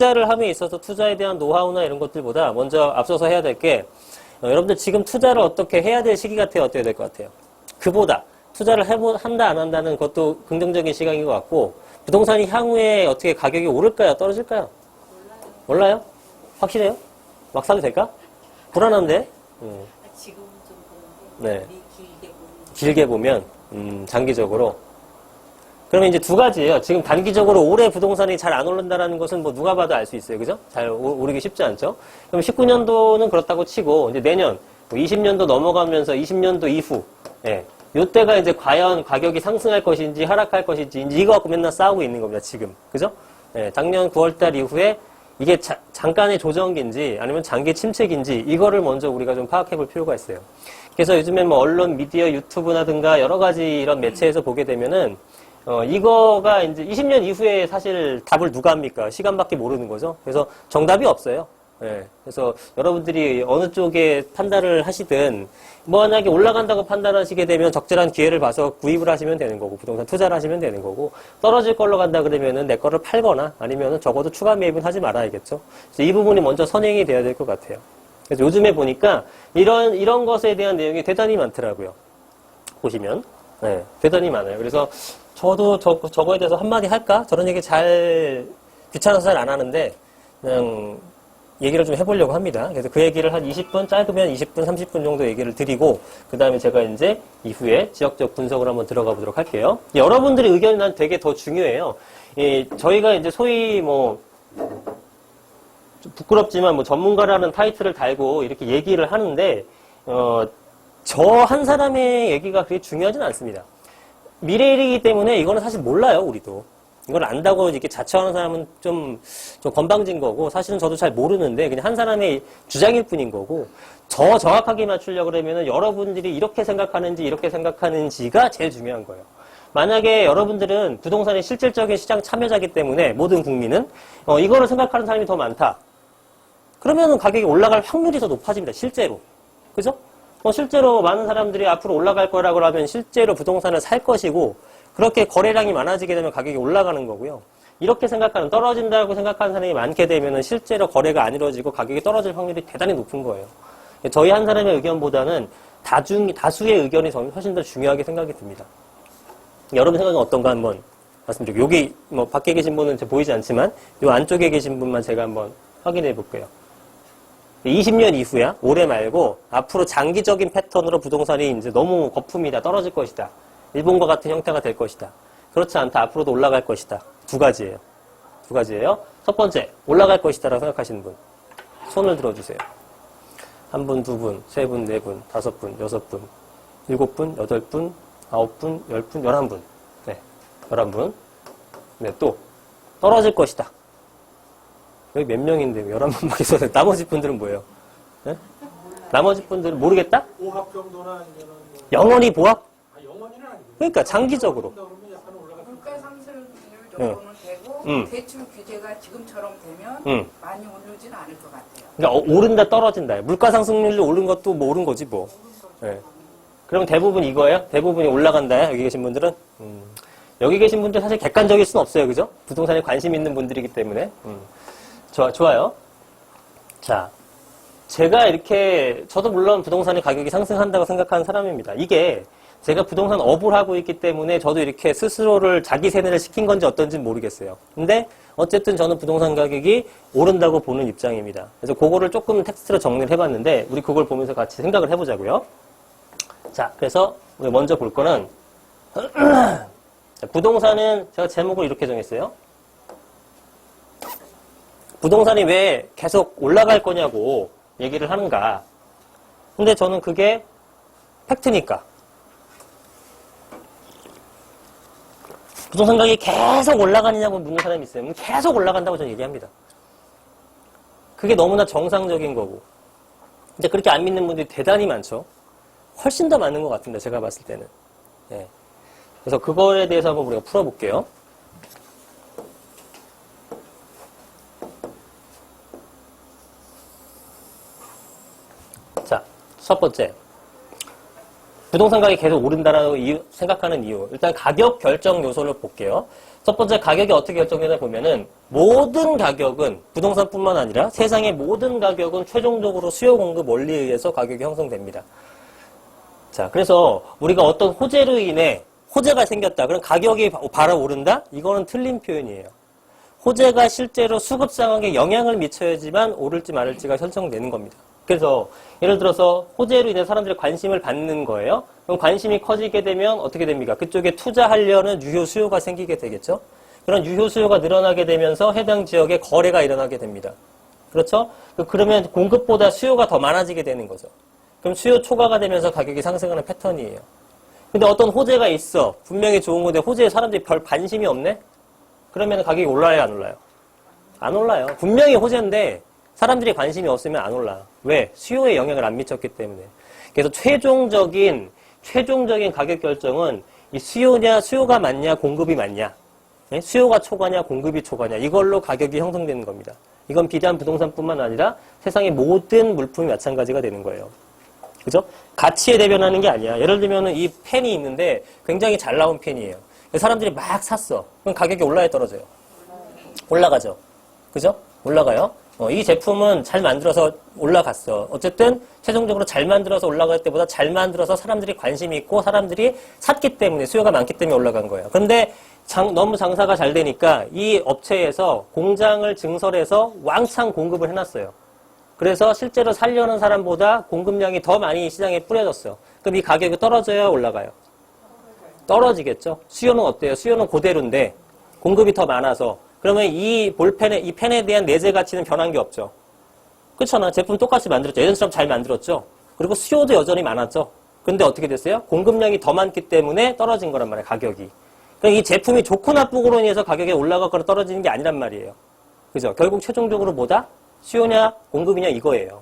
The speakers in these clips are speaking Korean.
투자를 함에 있어서 투자에 대한 노하우나 이런 것들보다 먼저 앞서서 해야 될 게 여러분들 지금 투자를 어떻게 해야 될 시기 같아요? 어떻게 될 것 같아요? 그보다 투자를 한다 안 한다는 것도 긍정적인 시각인 것 같고 부동산이 향후에 어떻게 가격이 오를까요? 떨어질까요? 몰라요? 확실해요? 막 사도 될까? 불안한데? 지금은 좀 그런데 네. 길게 보면 길게 보면 장기적으로 그러면 이제 두 가지예요. 지금 단기적으로 올해 부동산이 잘 안 오른다는 것은 뭐 누가 봐도 알 수 있어요. 그죠? 잘 오르기 쉽지 않죠? 그럼 19년도는 그렇다고 치고, 이제 내년, 뭐 20년도 넘어가면서 20년도 이후, 예. 요때가 이제 과연 가격이 상승할 것인지 하락할 것인지, 이거 갖고 맨날 싸우고 있는 겁니다. 지금. 그죠? 예. 작년 9월달 이후에 이게 잠깐의 조정기인지 아니면 장기 침체기인지 이거를 먼저 우리가 좀 파악해 볼 필요가 있어요. 그래서 요즘에 뭐 언론, 미디어, 유튜브라든가 여러 가지 이런 매체에서 보게 되면은 이거가 이제 20년 이후에 사실 답을 누가 합니까? 시간밖에 모르는 거죠. 그래서 정답이 없어요. 예. 그래서 여러분들이 어느 쪽에 판단을 하시든, 만약에 올라간다고 판단하시게 되면 적절한 기회를 봐서 구입을 하시면 되는 거고, 부동산 투자를 하시면 되는 거고, 떨어질 걸로 간다 그러면은 내 거를 팔거나 아니면은 적어도 추가 매입은 하지 말아야겠죠. 그래서 이 부분이 먼저 선행이 돼야 될 것 같아요. 그래서 요즘에 보니까 이런 것에 대한 내용이 대단히 많더라고요. 보시면. 네, 대단히 많아요. 그래서 저도 저거에 대해서 한마디 할까? 저런 얘기 귀찮아서 잘 안 하는데, 그냥 얘기를 좀 해보려고 합니다. 그래서 그 얘기를 한 20분, 짧으면 20분, 30분 정도 얘기를 드리고, 그 다음에 제가 이제 이후에 지역적 분석을 한번 들어가 보도록 할게요. 여러분들의 의견이 난 되게 더 중요해요. 저희가 이제 소위 좀 부끄럽지만 전문가라는 타이틀을 달고 이렇게 얘기를 하는데, 저 한 사람의 얘기가 그렇게 중요하진 않습니다. 미래 일이기 때문에 이거는 사실 몰라요, 우리도. 이걸 안다고 이렇게 자처하는 사람은 좀 건방진 거고, 사실은 저도 잘 모르는데, 그냥 한 사람의 주장일 뿐인 거고, 정확하게 맞추려고 그러면은 여러분들이 이렇게 생각하는지가 제일 중요한 거예요. 만약에 여러분들은 부동산의 실질적인 시장 참여자이기 때문에, 모든 국민은, 이거를 생각하는 사람이 더 많다. 그러면은 가격이 올라갈 확률이 더 높아집니다, 실제로. 그죠? 실제로 많은 사람들이 앞으로 올라갈 거라고 하면 실제로 부동산을 살 것이고 그렇게 거래량이 많아지게 되면 가격이 올라가는 거고요. 이렇게 떨어진다고 생각하는 사람이 많게 되면 실제로 거래가 안 이루어지고 가격이 떨어질 확률이 대단히 높은 거예요. 저희 한 사람의 의견보다는 다수의 의견이 훨씬 더 중요하게 생각이 듭니다. 여러분 생각은 어떤가 한번 말씀드리고, 여기 밖에 계신 분은 보이지 않지만 이 안쪽에 계신 분만 제가 한번 확인해 볼게요. 20년 이후야, 올해 말고 앞으로 장기적인 패턴으로 부동산이 이제 너무 거품이다, 떨어질 것이다, 일본과 같은 형태가 될 것이다, 그렇지 않다, 앞으로도 올라갈 것이다. 두 가지예요. 첫 번째, 올라갈 것이다라고 생각하시는 분 손을 들어주세요. 한 분, 두 분, 세 분, 네 분, 다섯 분, 여섯 분, 일곱 분, 여덟 분, 아홉 분, 열 분, 11분. 네, 11분. 네, 또 떨어질 것이다. 여기 몇 명인데 11분밖에 있어요. 나머지 분들은 뭐예요? 네? 나머지 분들은 모르겠다? 보합 정도나 영원히 보합? 영원히는 아니고. 그러니까 장기적으로. 물가 상승률 정도는 되고 대출 규제가 지금처럼 되면 많이 오르지는 않을 것 같아요. 그러니까 오른다 떨어진다. 물가 상승률로 오른 것도 오른 거지 뭐. 네. 그럼 대부분 이거예요? 대부분이 올라간다요? 여기 계신 분들은? 여기 계신 분들 사실 객관적일 수는 없어요. 그죠? 부동산에 관심 있는 분들이기 때문에. 좋아요. 자, 제가 저도 물론 부동산의 가격이 상승한다고 생각하는 사람입니다. 이게 제가 부동산 업을 하고 있기 때문에 저도 이렇게 스스로를 자기 세뇌를 시킨 건지 어떤지는 모르겠어요. 근데 어쨌든 저는 부동산 가격이 오른다고 보는 입장입니다. 그래서 그거를 조금 텍스트로 정리를 해봤는데 우리 그걸 보면서 같이 생각을 해보자고요. 자, 그래서 우리 먼저 볼 거는 부동산은 제가 제목을 이렇게 정했어요. 부동산이 왜 계속 올라갈 거냐고 얘기를 하는가. 근데 저는 그게 팩트니까. 부동산 가격이 계속 올라가느냐고 묻는 사람이 있어요. 계속 올라간다고 저는 얘기합니다. 그게 너무나 정상적인 거고. 이제 그렇게 안 믿는 분들이 대단히 많죠. 훨씬 더 많은 것 같은데, 제가 봤을 때는. 네. 그래서 그거에 대해서 한번 우리가 풀어볼게요. 자, 첫 번째. 부동산 가격이 계속 오른다라고 생각하는 이유. 일단 가격 결정 요소를 볼게요. 첫 번째 가격이 어떻게 결정되나 보면은 모든 가격은 부동산뿐만 아니라 세상의 모든 가격은 최종적으로 수요 공급 원리에 의해서 가격이 형성됩니다. 자, 그래서 우리가 어떤 호재로 인해 호재가 생겼다. 그럼 가격이 바로 오른다? 이거는 틀린 표현이에요. 호재가 실제로 수급 상황에 영향을 미쳐야지만 오를지 말을지가 설정되는 겁니다. 그래서 예를 들어서 호재로 인해 사람들이 관심을 받는 거예요. 그럼 관심이 커지게 되면 어떻게 됩니까? 그쪽에 투자하려는 유효 수요가 생기게 되겠죠. 그런 유효 수요가 늘어나게 되면서 해당 지역에 거래가 일어나게 됩니다. 그렇죠? 그러면 공급보다 수요가 더 많아지게 되는 거죠. 그럼 수요 초과가 되면서 가격이 상승하는 패턴이에요. 근데 어떤 호재가 있어. 분명히 좋은 건데 호재에 사람들이 별 관심이 없네? 그러면 가격이 올라요, 안 올라요? 안 올라요. 분명히 호재인데 사람들이 관심이 없으면 안 올라. 왜? 수요에 영향을 안 미쳤기 때문에. 그래서 최종적인 가격 결정은 이 수요가 많냐, 공급이 많냐. 네? 수요가 초과냐, 공급이 초과냐. 이걸로 가격이 형성되는 겁니다. 이건 비단 부동산뿐만 아니라 세상의 모든 물품이 마찬가지가 되는 거예요. 그죠? 가치에 대변하는 게 아니야. 예를 들면 이 펜이 있는데 굉장히 잘 나온 펜이에요. 사람들이 막 샀어. 그럼 가격이 올라야 떨어져요? 올라가죠. 그죠? 올라가요. 이 제품은 잘 만들어서 올라갔어. 어쨌든 최종적으로 잘 만들어서 올라갈 때보다 잘 만들어서 사람들이 관심이 있고 사람들이 샀기 때문에 수요가 많기 때문에 올라간 거예요. 그런데 너무 장사가 잘 되니까 이 업체에서 공장을 증설해서 왕창 공급을 해놨어요. 그래서 실제로 살려는 사람보다 공급량이 더 많이 시장에 뿌려졌어. 그럼 이 가격이 떨어져야 올라가요? 떨어지겠죠. 수요는 어때요? 수요는 그대로인데 공급이 더 많아서 그러면 이 펜에 대한 내재 가치는 변한 게 없죠. 그렇잖아. 제품 똑같이 만들었죠. 예전처럼 잘 만들었죠. 그리고 수요도 여전히 많았죠. 근데 어떻게 됐어요? 공급량이 더 많기 때문에 떨어진 거란 말이에요. 가격이. 그러니까 이 제품이 좋고 나쁘고로 인해서 가격이 올라가거나 떨어지는 게 아니란 말이에요. 그죠? 결국 최종적으로 뭐다? 수요냐 공급이냐 이거예요.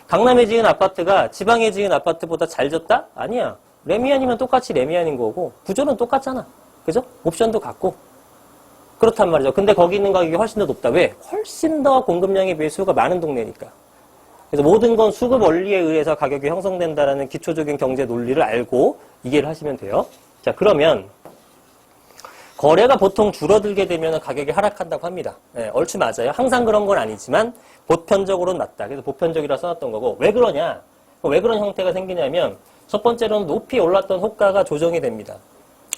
강남에 지은 아파트가 지방에 지은 아파트보다 잘 졌다? 아니야. 레미안이면 똑같이 레미안인 거고 구조는 똑같잖아. 그죠? 옵션도 같고 그렇단 말이죠. 근데 거기 있는 가격이 훨씬 더 높다. 왜? 훨씬 더 공급량에 비해 수요가 많은 동네니까. 그래서 모든 건 수급 원리에 의해서 가격이 형성된다라는 기초적인 경제 논리를 알고 이해를 하시면 돼요. 자, 그러면 거래가 보통 줄어들게 되면 가격이 하락한다고 합니다. 네, 얼추 맞아요. 항상 그런 건 아니지만 보편적으로는 맞다. 그래서 보편적이라 써놨던 거고 왜 그러냐? 왜 그런 형태가 생기냐면 첫 번째로는 높이 올랐던 호가가 조정이 됩니다.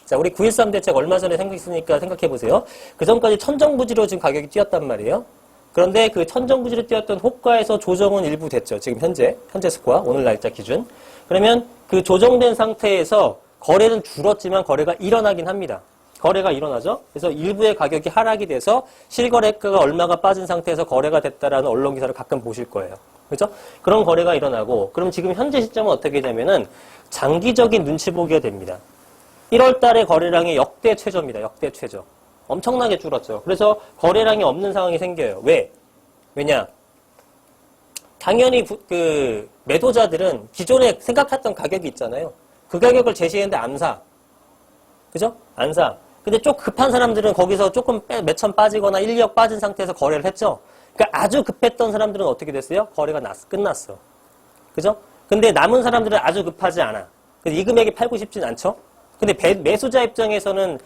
자, 우리 9.13 대책 얼마 전에 생겼으니까 생각해 보세요. 그 전까지 천정부지로 지금 가격이 뛰었단 말이에요. 그런데 그 천정부지로 뛰었던 호가에서 조정은 일부 됐죠. 지금 현재 스코어, 오늘 날짜 기준. 그러면 그 조정된 상태에서 거래는 줄었지만 거래가 일어나긴 합니다. 거래가 일어나죠. 그래서 일부의 가격이 하락이 돼서 실거래가가 얼마가 빠진 상태에서 거래가 됐다라는 언론 기사를 가끔 보실 거예요. 그렇죠? 그런 거래가 일어나고 그럼 지금 현재 시점은 어떻게 되냐면은 장기적인 눈치 보기가 됩니다. 1월 달에 거래량이 역대 최저입니다. 역대 최저. 엄청나게 줄었죠. 그래서 거래량이 없는 상황이 생겨요. 왜? 왜냐? 당연히 그 매도자들은 기존에 생각했던 가격이 있잖아요. 그 가격을 제시했는데 안 사. 그죠? 안 사. 근데 좀 급한 사람들은 거기서 조금 몇천 빠지거나 1억 빠진 상태에서 거래를 했죠. 그러니까 아주 급했던 사람들은 어떻게 됐어요? 거래가 끝났어. 그죠? 근데 남은 사람들은 아주 급하지 않아. 이 금액에 팔고 싶진 않죠? 근데 매수자 입장에서는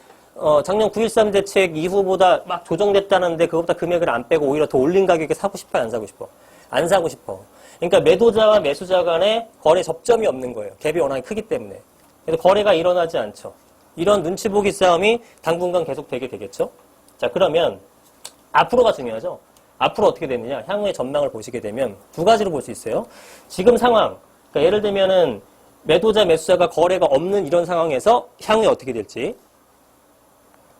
작년 9.13 대책 이후보다 막 조정됐다는데 그것보다 금액을 안 빼고 오히려 더 올린 가격에 사고 싶어요? 안 사고 싶어? 안 사고 싶어. 그러니까 매도자와 매수자 간에 거래 접점이 없는 거예요. 갭이 워낙 크기 때문에. 그래서 거래가 일어나지 않죠. 이런 눈치 보기 싸움이 당분간 계속되게 되겠죠. 자, 그러면 앞으로가 중요하죠. 앞으로 어떻게 되느냐. 향후의 전망을 보시게 되면 두 가지로 볼 수 있어요. 지금 상황. 그러니까 예를 들면은 매도자, 매수자가 거래가 없는 이런 상황에서 향후에 어떻게 될지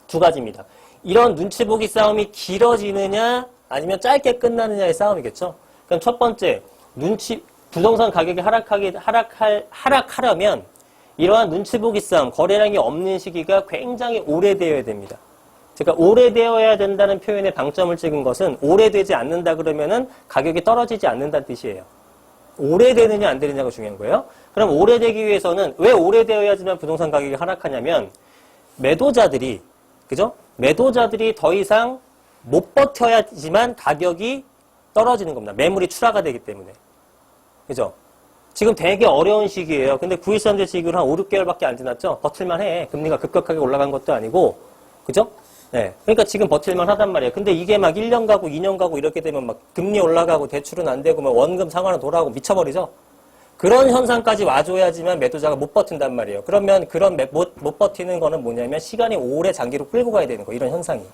두 가지입니다. 이런 눈치 보기 싸움이 길어지느냐 아니면 짧게 끝나느냐의 싸움이겠죠. 그럼 첫 번째, 부동산 가격이 하락하려면 이러한 눈치 보기 싸움, 거래량이 없는 시기가 굉장히 오래되어야 됩니다. 제가 오래되어야 된다는 표현에 방점을 찍은 것은 오래되지 않는다 그러면은 가격이 떨어지지 않는다는 뜻이에요. 오래되느냐 안 되느냐가 중요한 거예요. 그럼 오래되기 위해서는 왜 오래되어야지만 부동산 가격이 하락하냐면 매도자들이 그죠? 매도자들이 더 이상 못 버텨야지만 가격이 떨어지는 겁니다. 매물이 출하가 되기 때문에. 그죠? 지금 되게 어려운 시기예요. 근데 9.13 대책 이후로 한 5, 6개월밖에 안 지났죠? 버틸만 해. 금리가 급격하게 올라간 것도 아니고. 그죠? 네. 그러니까 지금 버틸만 하단 말이에요. 근데 이게 막 1년 가고 2년 가고 이렇게 되면 막 금리 올라가고 대출은 안 되고 막 원금 상환은 돌아가고 미쳐버리죠? 그런 현상까지 와줘야지만 매도자가 못 버틴단 말이에요. 그러면 그런 못 버티는 거는 뭐냐면 시간이 오래 장기로 끌고 가야 되는 거, 이런 현상이.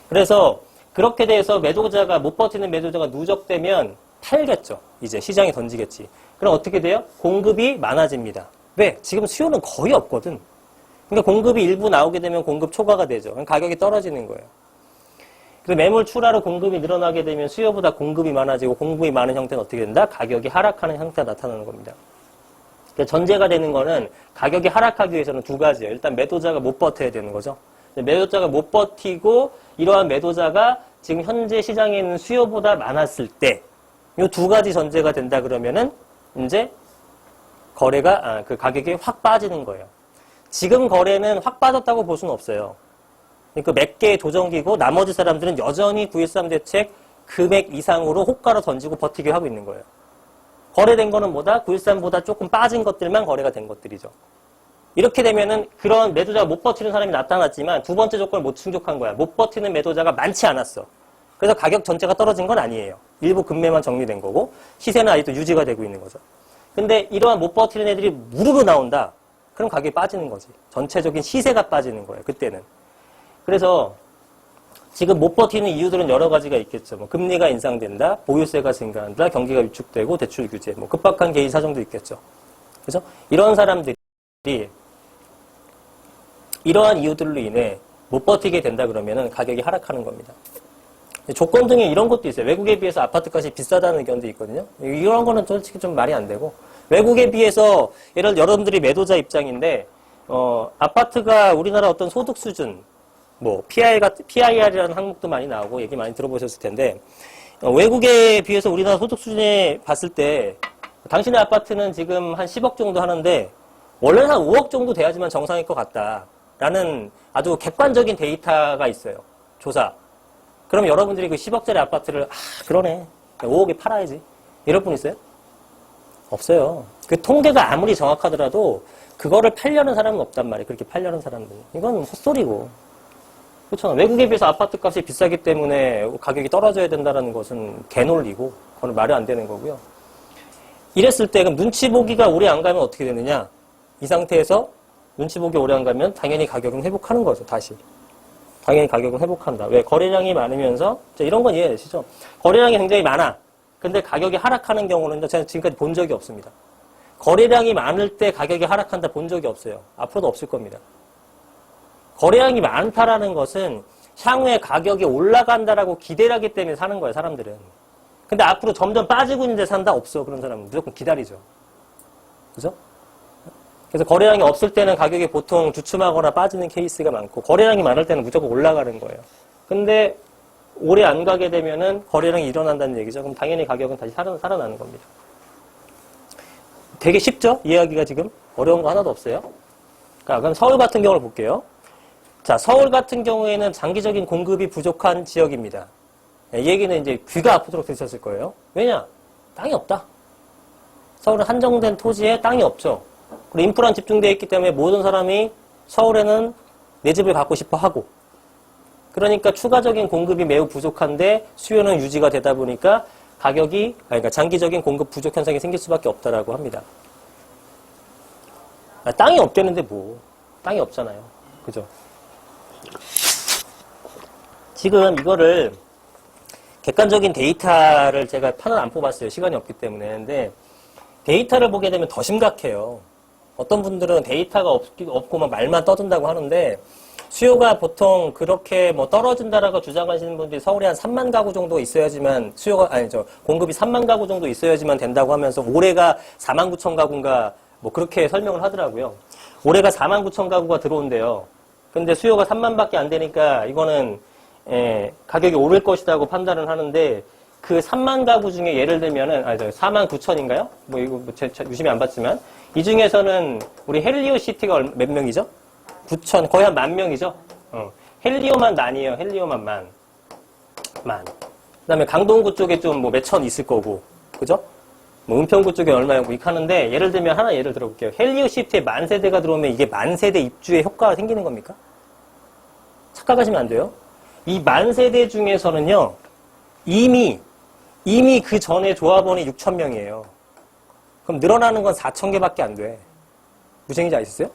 그래서 그렇게 돼서 매도자가 못 버티는 매도자가 누적되면 팔겠죠. 이제 시장에 던지겠지. 그럼 어떻게 돼요? 공급이 많아집니다. 왜? 지금 수요는 거의 없거든. 그러니까 공급이 일부 나오게 되면 공급 초과가 되죠. 그럼 가격이 떨어지는 거예요. 그래서 매물 출하로 공급이 늘어나게 되면 수요보다 공급이 많아지고 공급이 많은 형태는 어떻게 된다? 가격이 하락하는 형태가 나타나는 겁니다. 그러니까 전제가 되는 거는 가격이 하락하기 위해서는 두 가지예요. 일단 매도자가 못 버텨야 되는 거죠. 매도자가 못 버티고 이러한 매도자가 지금 현재 시장에 있는 수요보다 많았을 때 이 두 가지 전제가 된다 그러면은 이제 거래가 그 가격이 확 빠지는 거예요. 지금 거래는 확 빠졌다고 볼 수는 없어요. 그러니까 몇 개의 조정기고 나머지 사람들은 여전히 9.13 대책 금액 이상으로 호가로 던지고 버티게 하고 있는 거예요. 거래된 거는 뭐다? 9.13보다 조금 빠진 것들만 거래가 된 것들이죠. 이렇게 되면은 그런 매도자가 못 버티는 사람이 나타났지만 두 번째 조건을 못 충족한 거야. 못 버티는 매도자가 많지 않았어. 그래서 가격 전체가 떨어진 건 아니에요. 일부 급매만 정리된 거고 시세는 아직도 유지가 되고 있는 거죠. 근데 이러한 못 버티는 애들이 무르르 나온다. 그럼 가격이 빠지는 거지. 전체적인 시세가 빠지는 거예요. 그때는. 그래서 지금 못 버티는 이유들은 여러 가지가 있겠죠. 뭐 금리가 인상된다, 보유세가 증가한다, 경기가 위축되고 대출 규제, 뭐 급박한 개인 사정도 있겠죠. 그래서 이런 사람들이 이러한 이유들로 인해 못 버티게 된다 그러면은 가격이 하락하는 겁니다. 조건 등에 이런 것도 있어요. 외국에 비해서 아파트값이 비싸다는 의견도 있거든요. 이런 거는 솔직히 좀 말이 안 되고, 외국에 비해서 여러분들이 매도자 입장인데 아파트가 우리나라 어떤 소득 수준, 뭐 PIR이라는 항목도 많이 나오고 얘기 많이 들어보셨을 텐데 외국에 비해서 우리나라 소득 수준에 봤을 때 당신의 아파트는 지금 한 10억 정도 하는데 원래는 한 5억 정도 돼야지만 정상일 것 같다라는 아주 객관적인 데이터가 있어요. 조사. 그럼 여러분들이 그 10억짜리 아파트를 그러네. 5억에 팔아야지. 이럴 분 있어요? 없어요. 그 통계가 아무리 정확하더라도 그거를 팔려는 사람은 없단 말이에요. 그렇게 팔려는 사람들은. 이건 헛소리고. 그렇죠. 외국에 비해서 아파트 값이 비싸기 때문에 가격이 떨어져야 된다는 것은 개논리고, 그건 말이 안 되는 거고요. 이랬을 때 그럼 눈치 보기가 오래 안 가면 어떻게 되느냐? 이 상태에서 눈치 보기 오래 안 가면 당연히 가격은 회복하는 거죠. 다시. 당연히 가격은 회복한다. 왜? 거래량이 많으면서 이런 건 이해되시죠? 거래량이 굉장히 많아. 근데 가격이 하락하는 경우는 제가 지금까지 본 적이 없습니다. 거래량이 많을 때 가격이 하락한다 본 적이 없어요. 앞으로도 없을 겁니다. 거래량이 많다라는 것은 향후에 가격이 올라간다라고 기대를 하기 때문에 사는 거예요, 사람들은. 근데 앞으로 점점 빠지고 있는데 산다? 없어. 그런 사람은 무조건 기다리죠. 그죠? 그래서 거래량이 없을 때는 가격이 보통 주춤하거나 빠지는 케이스가 많고, 거래량이 많을 때는 무조건 올라가는 거예요. 근데 오래 안 가게 되면은 거래량이 일어난다는 얘기죠. 그럼 당연히 가격은 다시 살아나는 겁니다. 되게 쉽죠? 이해하기가 지금? 어려운 거 하나도 없어요. 그럼 서울 같은 경우를 볼게요. 자, 서울 같은 경우에는 장기적인 공급이 부족한 지역입니다. 이 얘기는 이제 귀가 아프도록 들으셨을 거예요. 왜냐? 땅이 없다. 서울은 한정된 토지에 땅이 없죠. 그리고 인프라는 집중되어 있기 때문에 모든 사람이 서울에는 내 집을 갖고 싶어 하고, 그러니까 추가적인 공급이 매우 부족한데 수요는 유지가 되다 보니까 가격이, 그러니까 장기적인 공급 부족 현상이 생길 수밖에 없다라고 합니다. 땅이 없대는데 뭐, 땅이 없잖아요. 그죠? 지금 이거를 객관적인 데이터를 제가 판을 안 뽑았어요. 시간이 없기 때문에. 근데 데이터를 보게 되면 더 심각해요. 어떤 분들은 데이터가 없고 막 말만 떠든다고 하는데, 수요가 보통 그렇게 뭐 떨어진다라고 주장하시는 분들이 서울에 한 3만 가구 정도 있어야지만 공급이 3만 가구 정도 있어야지만 된다고 하면서 올해가 4만 9천 가구인가 뭐 그렇게 설명을 하더라고요. 올해가 4만 9천 가구가 들어온대요. 근데 수요가 3만밖에 안 되니까 이거는 가격이 오를 것이라고 판단을 하는데, 그 3만 가구 중에 예를 들면은 4만 9천인가요? 뭐 이거 유심히 안 봤지만 이 중에서는 우리 헬리오 시티가 몇 명이죠? 9천, 거의 한 10,000명이죠? 헬리오만 만이에요. 헬리오만 만. 그 다음에 강동구 쪽에 좀 뭐 몇천 있을 거고. 그죠? 뭐 은평구 쪽에 얼마였고 이렇게 하는데 예를 들면 하나 예를 들어볼게요. 헬리오 시프트에 만세대가 들어오면 이게 만세대 입주의 효과가 생기는 겁니까? 착각하시면 안 돼요. 이 만세대 중에서는요. 이미 그 전에 조합원이 6,000명이에요. 그럼 늘어나는 건 4,000개밖에 안 돼. 무슨 얘기인지 아시겠어요?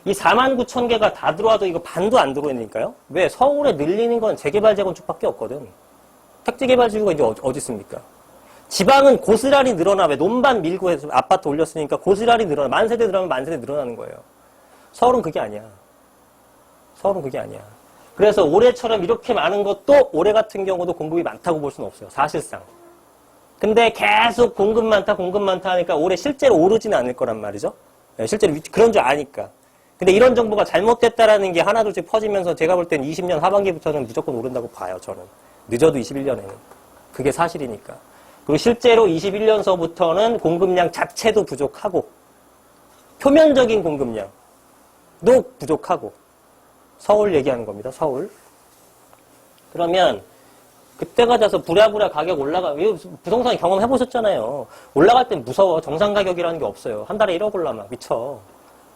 이 49,000개가 다 들어와도 이거 반도 안 들어오니까요. 왜? 서울에 늘리는 건 재개발 재건축밖에 없거든. 택지개발지구가 이제 어디 있습니까? 지방은 고스란히 늘어나. 왜? 논반 밀고 해서 아파트 올렸으니까 고스란히 늘어나. 만세대 들어가면 만세대 늘어나는 거예요. 서울은 그게 아니야. 서울은 그게 아니야. 그래서 올해처럼 이렇게 많은 것도 올해 같은 경우도 공급이 많다고 볼 수는 없어요. 사실상. 근데 계속 공급 많다 하니까 올해 실제로 오르지는 않을 거란 말이죠. 실제로 그런 줄 아니까. 근데 이런 정보가 잘못됐다라는 게 하나둘씩 퍼지면서 제가 볼 땐 20년 하반기부터는 무조건 오른다고 봐요, 저는. 늦어도 21년에는. 그게 사실이니까. 그리고 실제로 21년서부터는 공급량 자체도 부족하고, 표면적인 공급량도 부족하고, 서울 얘기하는 겁니다, 서울. 그러면, 그때가 돼서 부랴부랴 가격 부동산 경험해보셨잖아요. 올라갈 땐 무서워. 정상 가격이라는 게 없어요. 한 달에 1억 올라 막 미쳐.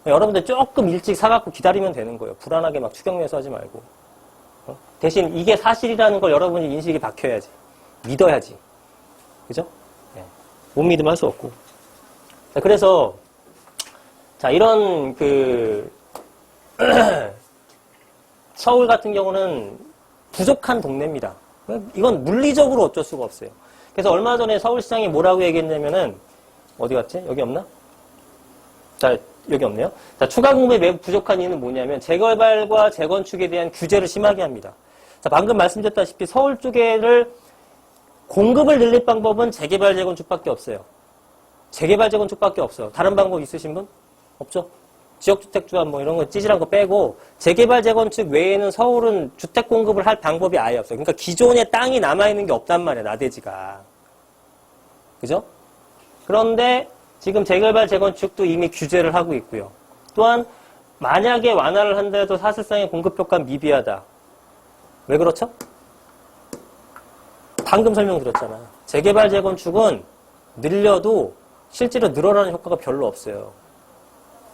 여러분들 조금 일찍 사갖고 기다리면 되는 거예요. 불안하게 막 추경매수 하지 말고. 대신 이게 사실이라는 걸 여러분이 인식이 박혀야지. 믿어야지. 그죠? 네. 못 믿으면 할 수 없고. 자, 그래서, 자, 이런 서울 같은 경우는 부족한 동네입니다. 이건 물리적으로 어쩔 수가 없어요. 그래서 얼마 전에 서울시장이 뭐라고 얘기했냐면은, 어디 갔지? 여기 없나? 자, 여기 없네요. 자, 추가 공급이 매우 부족한 이유는 뭐냐면, 재개발과 재건축에 대한 규제를 심하게 합니다. 자, 방금 말씀드렸다시피 서울 쪽에를 공급을 늘릴 방법은 재개발, 재건축밖에 없어요. 재개발, 재건축밖에 없어요. 다른 방법 있으신 분? 없죠? 지역주택조합 뭐 이런 거 찌질한 거 빼고 재개발, 재건축 외에는 서울은 주택 공급을 할 방법이 아예 없어요. 그러니까 기존에 땅이 남아있는 게 없단 말이에요. 나대지가. 그죠? 그런데 지금 재개발, 재건축도 이미 규제를 하고 있고요. 또한 만약에 완화를 한다해도 사실상의 공급 효과는 미비하다. 왜 그렇죠? 방금 설명드렸잖아. 재개발, 재건축은 늘려도 실제로 늘어나는 효과가 별로 없어요.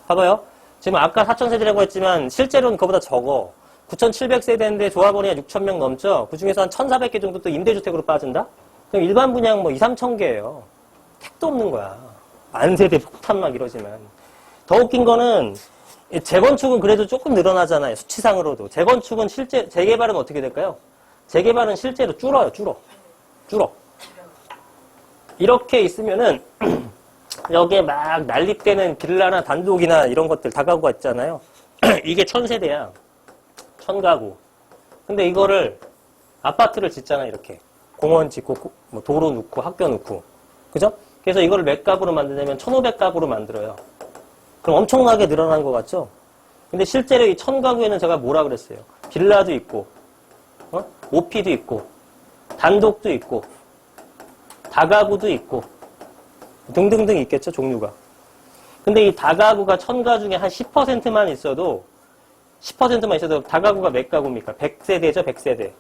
봐봐요. 지금 아까 4,000세대라고 했지만 실제로는 그보다 적어. 9,700세대인데 조합원이 한 6,000명 넘죠? 그 중에서 한 1,400개 정도 또 임대주택으로 빠진다? 그럼 일반 분양 뭐 2, 3,000개예요. 택도 없는 거야. 만세대 폭탄 막 이러지만. 더 웃긴 거는 재건축은 그래도 조금 늘어나잖아요. 수치상으로도. 재개발은 어떻게 될까요? 재개발은 실제로 줄어요. 줄어. 이렇게 있으면은 여기에 막 난립되는 빌라나 단독이나 이런 것들 다가구가 있잖아요. 이게 1,000세대야. 1,000가구. 근데 이거를 아파트를 짓잖아 이렇게. 공원 짓고 뭐 도로 놓고 학교 놓고. 그죠? 그래서 이거를 몇 가구로 만드냐면 1,500가구로 만들어요. 그럼 엄청나게 늘어난 것 같죠? 근데 실제로 이 1,000가구에는 제가 뭐라 그랬어요? 빌라도 있고, 오피도 있고, 단독도 있고, 다가구도 있고, 등등등 있겠죠, 종류가. 근데 이 다가구가 1,000가 중에 한 10%만 있어도 다가구가 몇 가구입니까? 100세대죠, 100세대.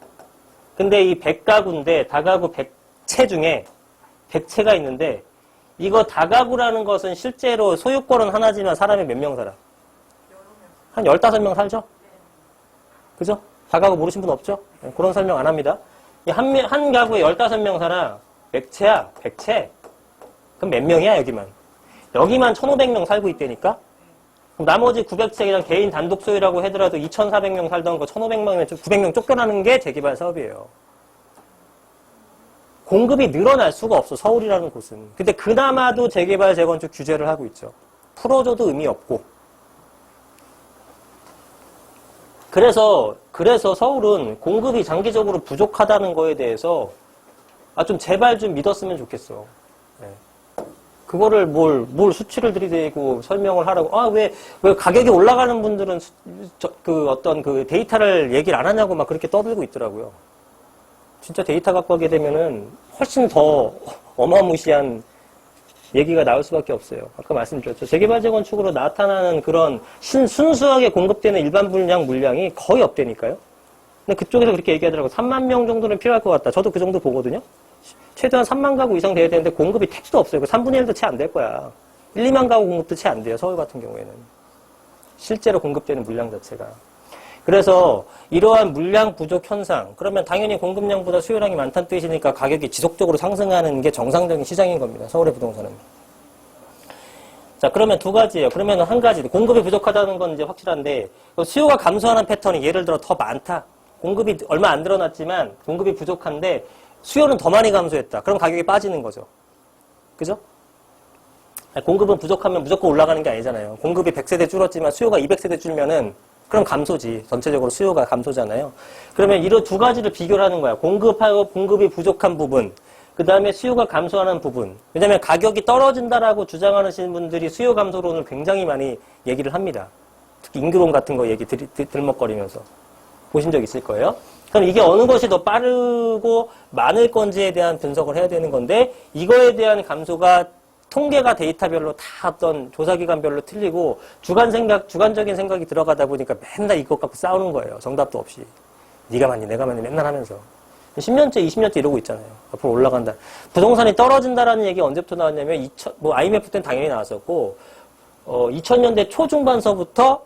근데 이 100가구인데 다가구 100채 중에 100채가 있는데 이거 다가구라는 것은 실제로 소유권은 하나지만 사람이 몇 명 살아? 한 15명 살죠? 그죠? 다가구 모르신 분 없죠? 네, 그런 설명 안 합니다. 한 가구에 15명 살아. 몇 채야? 100채. 그럼 몇 명이야, 여기만? 여기만 1,500명 살고 있다니까? 그럼 나머지 900채 그냥 개인 단독 소유라고 하더라도 2,400명 살던 거 1,500명이면 900명 쫓겨나는 게 재개발 사업이에요. 공급이 늘어날 수가 없어, 서울이라는 곳은. 근데 그나마도 재개발, 재건축 규제를 하고 있죠. 풀어줘도 의미 없고. 그래서 서울은 공급이 장기적으로 부족하다는 거에 대해서 좀 제발 좀 믿었으면 좋겠어. 네. 그거를 뭘 수치를 들이대고 설명을 하라고. 왜 가격이 올라가는 분들은 어떤 데이터를 얘기를 안 하냐고 막 그렇게 떠들고 있더라고요. 진짜 데이터 갖고 하게 되면은 훨씬 더 어마무시한 얘기가 나올 수밖에 없어요. 아까 말씀드렸죠. 재개발, 재건축으로 나타나는 그런 순수하게 공급되는 일반 분양 물량이 거의 없다니까요. 근데 그쪽에서 그렇게 얘기하더라고요. 3만 명 정도는 필요할 것 같다. 저도 그 정도 보거든요. 최대한 3만 가구 이상 돼야 되는데 공급이 택도 없어요. 3분의 1도 채 안 될 거야. 1, 2만 가구 공급도 채 안 돼요. 서울 같은 경우에는. 실제로 공급되는 물량 자체가. 그래서 이러한 물량 부족 현상, 그러면 당연히 공급량보다 수요량이 많다는 뜻이니까 가격이 지속적으로 상승하는 게 정상적인 시장인 겁니다. 서울의 부동산은. 자, 그러면 두 가지예요. 그러면 한 가지. 공급이 부족하다는 건 이제 확실한데, 수요가 감소하는 패턴이 예를 들어 더 많다. 공급이 얼마 안 늘어났지만 공급이 부족한데 수요는 더 많이 감소했다. 그럼 가격이 빠지는 거죠. 그죠? 공급은 부족하면 무조건 올라가는 게 아니잖아요. 공급이 100세대 줄었지만 수요가 200세대 줄면은 그럼 감소지. 전체적으로 수요가 감소잖아요. 그러면 이런 두 가지를 비교를 하는 거야. 공급하고 공급이 부족한 부분, 그 다음에 수요가 감소하는 부분. 왜냐하면 가격이 떨어진다라고 주장하시는 분들이 수요 감소론을 굉장히 많이 얘기를 합니다. 특히 인구론 같은 거 얘기 들먹거리면서. 보신 적 있을 거예요. 그럼 이게 어느 것이 더 빠르고 많을 건지에 대한 분석을 해야 되는 건데, 이거에 대한 감소가 통계가 데이터별로 다 어떤 조사기관별로 틀리고 주관적인 생각이 들어가다 보니까 맨날 이것 갖고 싸우는 거예요. 정답도 없이. 네가 맞니 내가 맞니 맨날 하면서. 10년째 20년째 이러고 있잖아요. 앞으로 올라간다. 부동산이 떨어진다라는 얘기 언제부터 나왔냐면 IMF 때는 당연히 나왔었고 2000년대 초중반서부터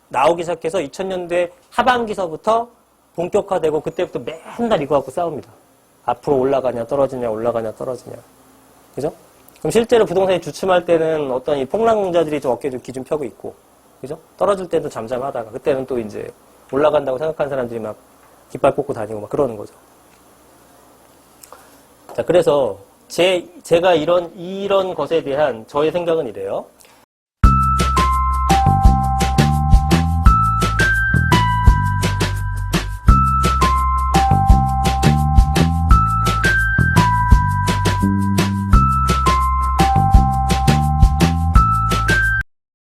나오기 시작해서 2000년대 하반기서부터 본격화되고 그때부터 맨날 이거 갖고 싸웁니다. 앞으로 올라가냐 떨어지냐 올라가냐 떨어지냐. 그죠? 그럼 실제로 부동산이 주춤할 때는 어떤 이 폭락자들이 좀 어깨에 좀 기준 펴고 있고, 그죠? 떨어질 때도 잠잠하다가, 그때는 또 이제 올라간다고 생각하는 사람들이 막 깃발 꽂고 다니고 막 그러는 거죠. 자, 그래서 제가 이런 것에 대한 저의 생각은 이래요.